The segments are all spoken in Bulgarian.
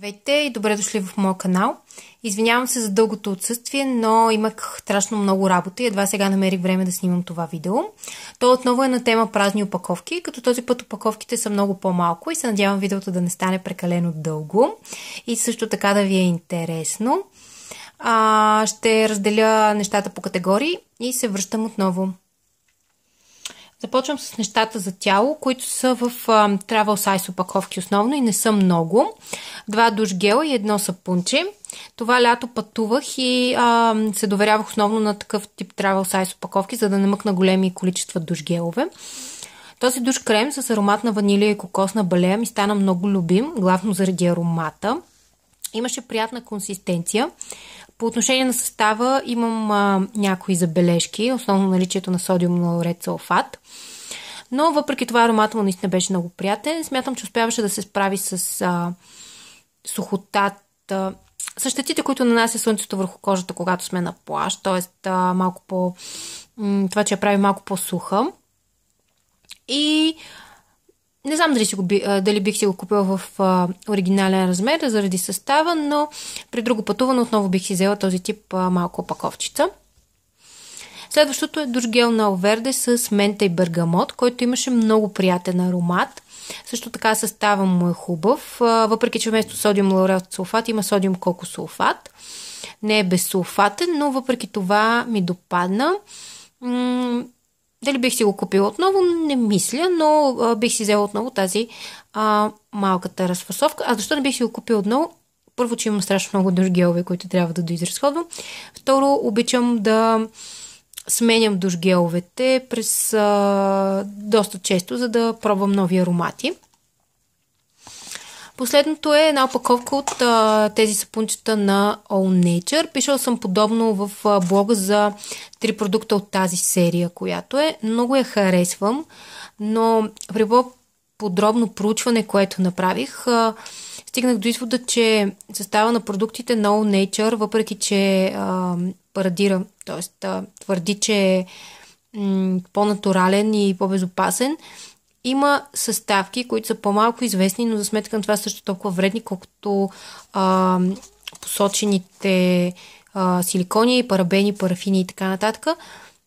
Здравейте и добре дошли в моя канал. Извинявам се за дългото отсъствие, но имах страшно много работа и едва сега намерих време да снимам това видео. То отново е на тема празни опаковки, като този път опаковките са много по-малко и се надявам видеото да не стане прекалено дълго и също така да ви е интересно. Ще разделя нещата по категории и се връщам отново. Започвам с нещата за тяло, които са в travel size опаковки основно и не са много. 2 душ гела и 1 сапунче. Това лято пътувах и се доверявах основно на такъв тип travel size опаковки, за да не мъкна големи количества душ гелове. Този душ крем с аромат на ванилия и кокосна балея ми стана много любим, главно заради аромата. Имаше приятна консистенция. По отношение на състава имам някои забележки, основно наличието на содиум лаурет сулфат. Но въпреки това ароматът му наистина беше много приятен. Смятам, че успяваше да се справи с сухотата, с щетите, които нанася слънцето върху кожата, когато сме на плаж. Т.е. малко по... това, че я прави малко по-суха. И не знам дали бих си го купила в оригинален размер заради състава, но при друго пътуване отново бих си взела този тип малко опаковчица. Следващото е душ гел на Алверде с мента и бергамот, който имаше много приятен аромат. Също така състава му е хубав, въпреки че вместо содиум лаурет сулфат има содиум кокосулфат. Не е безсулфатен, но въпреки това ми допадна. Дали бих си го купила отново? Не мисля, но бих си взела отново тази малката разфасовка. А защо не бих си го купила отново? Първо, че имам страшно много душ гелове, които трябва да доизразходвам. Второ, обичам да сменям душ геловете през доста често, за да пробвам нови аромати. Последното е една опаковка от тези сапунчета на All Nature. Пишала съм подобно в блога за 3 продукта от тази серия, която е. Много я харесвам, но при по-подробно проучване, което направих, стигнах до извода, че състава на продуктите на All Nature, въпреки че парадира, т.е. твърди, че е по-натурален и по-безопасен, има съставки, които са по-малко известни, но за сметка на това също толкова вредни, колкото посочените силикони, парабени, парафини и така нататък.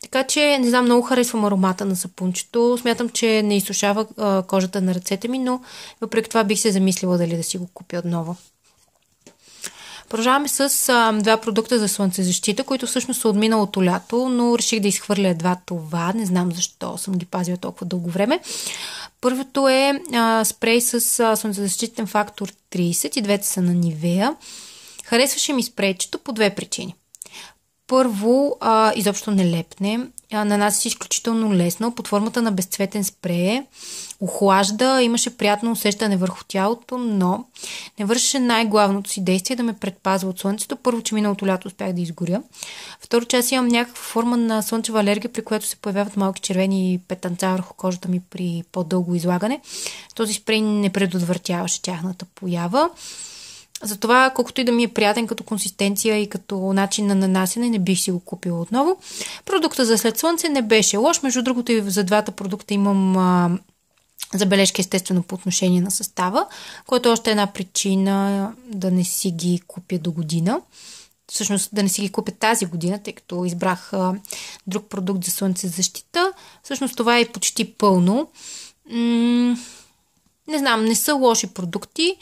Така че, не знам, много харесвам аромата на сапунчето. Смятам, че не изсушава кожата на ръцете ми, но въпреки това бих се замислила дали да си го купя отново. Продължаваме с 2 продукта за слънцезащита, които всъщност са от миналото лято, но реших да изхвърля едва това. Не знам защо съм ги пазила толкова дълго време. Първото е спрей с слънцезащитен фактор 30 и двете са на Нивея. Харесваше ми спрейчето по 2 причини. Първо, изобщо не лепне. Нанася се изключително лесно, под формата на безцветен спрей. Охлажда, имаше приятно усещане върху тялото, но не вършеше най-главното си действие да ме предпазва от слънцето. Първо, че миналото лято успях да изгоря. Второ, че аз имам някаква форма на слънчева алергия, при която се появяват малки червени петънца върху кожата ми при по-дълго излагане. Този спрей не предотвратяваше тяхната поява. Затова, колкото и да ми е приятен като консистенция и като начин на нанасене, не бих си го купила отново. Продукта за след слънце не беше лош. Между другото и за двата продукта имам забележки естествено по отношение на състава, което е още една причина да не си ги купя до година. Всъщност да не си ги купя тази година, тъй като избрах друг продукт за слънцезащита. Всъщност това е почти пълно. Не знам, не са лоши продукти,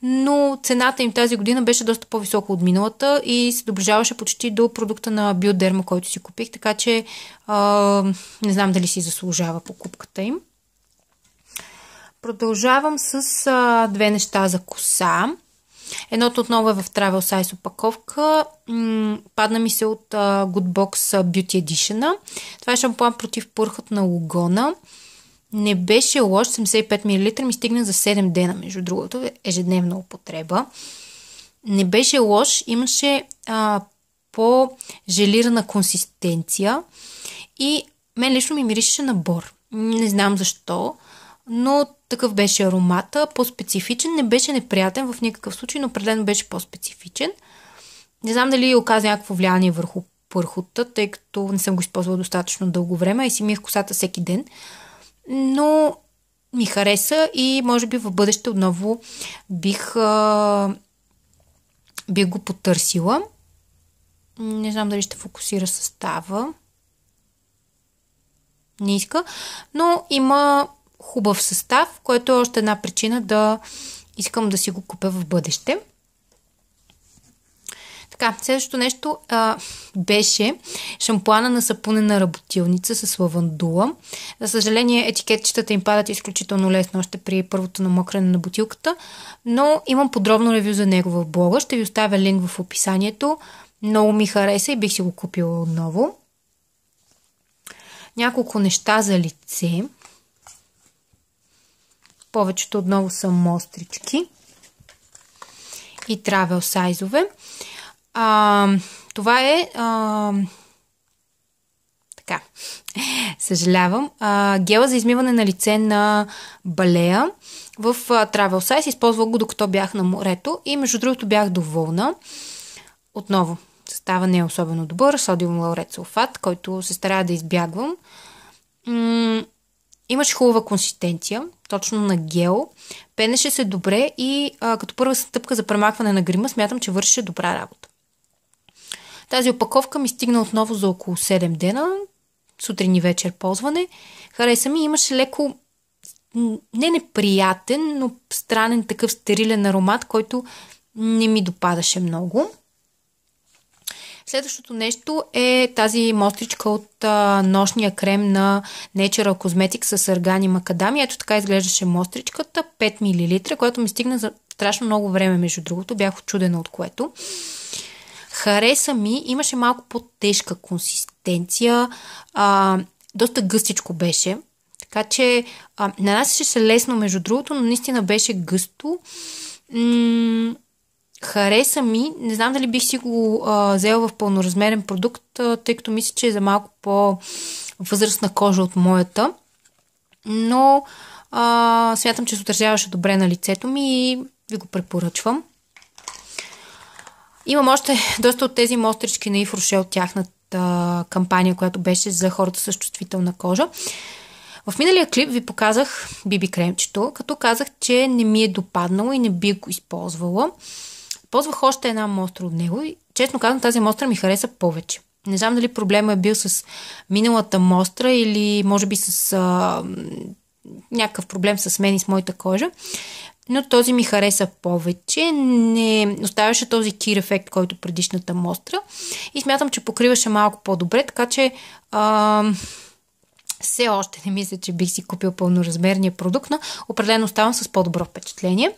но цената им тази година беше доста по-висока от миналата и се доближаваше почти до продукта на Биодерма, който си купих, така че не знам дали си заслужава покупката им. Продължавам с 2 неща за коса. Едното отново е в Travel Size опаковка. Падна ми се от Goodbox Beauty Edition. Това е шампуан против пърхът на Логона. Не беше лош, 75 мл ми стигна за 7 дена, между другото, ежедневна употреба. Не беше лош, имаше по-желирана консистенция и мен лично ми миришеше на бор. Не знам защо, но такъв беше аромата, по-специфичен, не беше неприятен в никакъв случай, но определено беше по-специфичен. Не знам дали оказа някакво влияние върху пърхота, тъй като не съм го използвала достатъчно дълго време и си миех косата всеки ден. Но ми хареса и може би в бъдеще отново бих бих го потърсила. Не знам дали ще фокусира състава. Не иска. Но има хубав състав, което е още една причина да искам да си го купя в бъдеще. Така, следващото нещо беше шампуана на сапунена работилница с лавандула. За съжаление, етикетчетата им падат изключително лесно още при първото намокрене на бутилката, но имам подробно ревю за него в блога. Ще ви оставя линк в описанието. Много ми хареса и бих си го купила отново. Няколко неща за лице. Повечето отново са мострички и травел сайзове. Това е така, съжалявам, гела за измиване на лице на Балея в Travel Size. Използвах го докато бях на морето и между другото бях доволна. Отново, състава не е особено добър, содиум лаурет сулфат, който се старая да избягвам. Имаше хубава консистенция, точно на гел. Пенеше се добре и като първа стъпка за премахване на грима смятам, че вършеше добра работа. Тази опаковка ми стигна отново за около 7 дена, сутрин и вечер ползване. Хареса ми, имаше леко не неприятен, но странен такъв стерилен аромат, който не ми допадаше много. Следващото нещо е тази мостричка от нощния крем на Natural Cosmetics с арган и макадамия. Ето така изглеждаше мостричката, 5 мл, която ми стигна за страшно много време, между другото. Бях очудена от което. Хареса ми, имаше малко по-тежка консистенция, доста гъстичко беше, така че нанасяше се лесно, между другото, но наистина беше гъсто. Хареса ми, не знам дали бих си го взела в пълноразмерен продукт, тъй като мисля, че е за малко по-възрастна кожа от моята, но смятам, че се отразяваше добре на лицето ми и ви го препоръчвам. Имам още доста от тези мострички на Yves Rocher, тяхната кампания, която беше за хората с чувствителна кожа. В миналия клип ви показах BB кремчето, като казах, че не ми е допаднало и не би го използвала. Ползвах още една мостра от него и честно казвам, тази мостра ми хареса повече. Не знам дали проблема е бил с миналата мостра или може би с някакъв проблем с мен и с моята кожа. Но този ми хареса повече. Не оставяше този кир ефект, който предишната мостра. И смятам, че покриваше малко по-добре, така че все още не мисля, че бих си купил пълноразмерния продукт, но определено оставам с по-добро впечатление.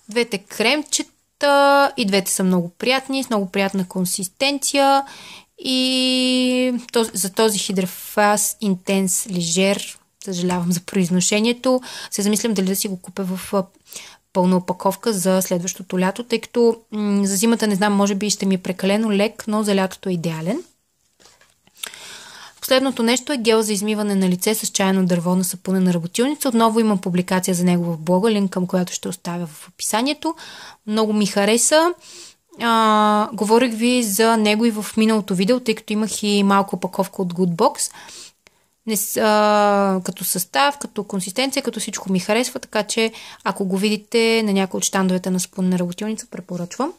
Двете кремчета и двете са много приятни, с много приятна консистенция и за този Hydra Intense Leger, съжалявам за произношението, се замислям дали да си го купя в пълна опаковка за следващото лято, тъй като за зимата не знам, може би ще ми е прекалено лек, но за лятото е идеален. Последното нещо е гел за измиване на лице с чайно дърво на сапунена работилница. Отново имам публикация за него в блога, линк към която ще оставя в описанието. Много ми хареса. Говорих ви за него и в миналото видео, тъй като имах и малко опаковка от Goodbox. Като състав, като консистенция, като всичко ми харесва, така че ако го видите на някои от щандовете на сапунена работилница, препоръчвам.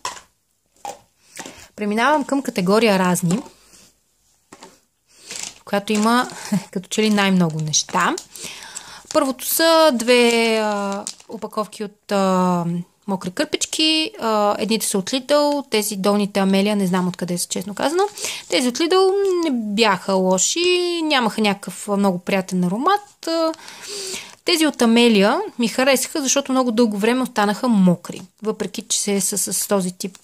Преминавам към категория разни, в която има като че ли най-много неща. Първото са две опаковки от мокри кърпички. Едните са от Lidl, тези долните Амелия, не знам откъде са, честно казано. Тези от Lidl не бяха лоши, нямаха някакъв много приятен аромат. Тези от Амелия ми харесаха, защото много дълго време останаха мокри, въпреки че са с този тип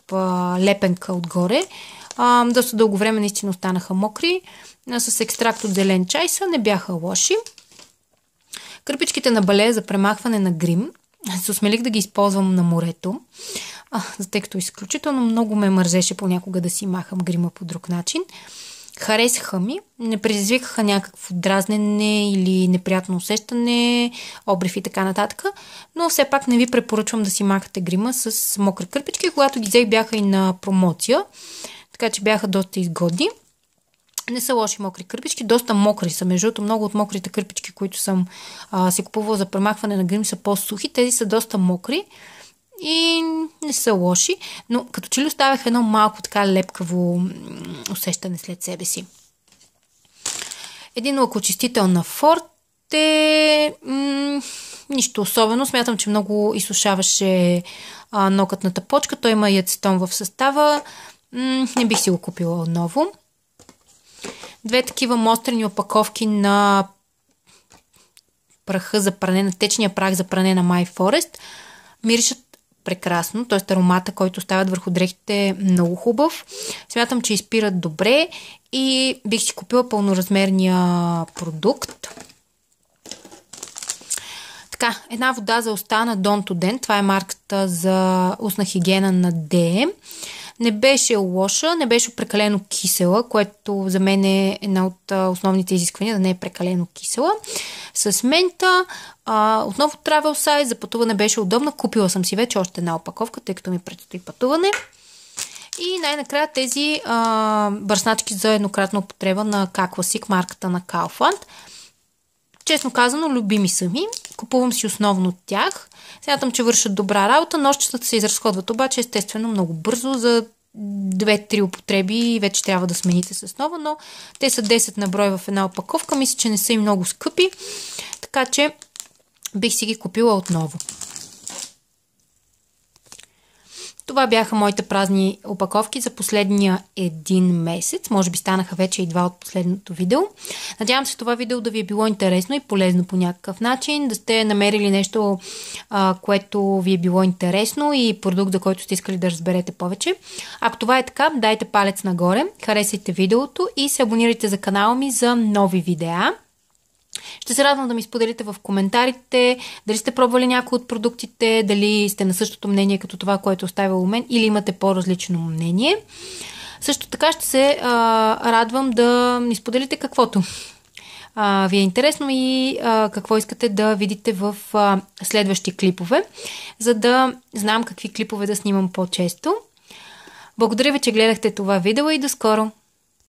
лепенка отгоре. Доста дълго време наистина останаха мокри. С екстракт от зелен чай са, не бяха лоши. Кърпичките на Балея за премахване на грим. Се осмелих да ги използвам на морето, тъй като изключително много ме мързеше понякога да си махам грима по друг начин. Харесаха ми, не предизвикаха някакво дразнене или неприятно усещане, обрив и така нататък, но все пак не ви препоръчвам да си махате грима с мокри кърпички. Когато ги взех, бяха и на промоция, така че бяха доста изгодни. Не са лоши мокри кърпички, доста мокри са. Между другото, много от мокрите кърпички, които съм си купувала за премахване на грим, са по-сухи. Тези са доста мокри и не са лоши, но като че ли оставях едно малко така лепкаво усещане след себе си. Един лъкочистител на Forte, нищо особено. Смятам, че много изсушаваше нокътната почка. Той има и ацетон в състава. Не бих си го купила отново. Две такива мострени опаковки на праха за пране, на течния прах за пране на My Forest. Миришат прекрасно, т.е. аромата, който стават върху дрехите е много хубав. Смятам, че изпират добре и бих си купила пълноразмерния продукт. Така, една вода за уста на Don to Den. Това е марката за устна хигиена на DM. Не беше лоша, не беше прекалено кисела, което за мен е една от основните изисквания, да не е прекалено кисела. С мента, отново travel size, за пътуване беше удобна. Купила съм си вече още една опаковка, тъй като ми предстои пътуване. И най-накрая тези бръсначки за еднократна употреба на K-Classic, марката на Kaufland. Честно казано, любими са ми. Купувам си основно от тях. Смятам, че вършат добра работа. Нощчетата се изразходват обаче естествено много бързо. За 2-3 употреби и вече трябва да смените с нова, но те са 10 на брой в една опаковка. Мисля, че не са и много скъпи, така че бих си ги купила отново. Това бяха моите празни опаковки за последния един месец. Може би станаха вече и два от последното видео. Надявам се това видео да ви е било интересно и полезно по някакъв начин. Да сте намерили нещо, което ви е било интересно и продукт, за който сте искали да разберете повече. Ако това е така, дайте палец нагоре, харесайте видеото и се абонирайте за канала ми за нови видеа. Ще се радвам да ми споделите в коментарите дали сте пробвали някои от продуктите, дали сте на същото мнение като това, което оставило мен или имате по-различно мнение. Също така ще се радвам да ми споделите каквото ви е интересно и какво искате да видите в следващи клипове, за да знам какви клипове да снимам по-често. Благодаря ви, че гледахте това видео и до скоро!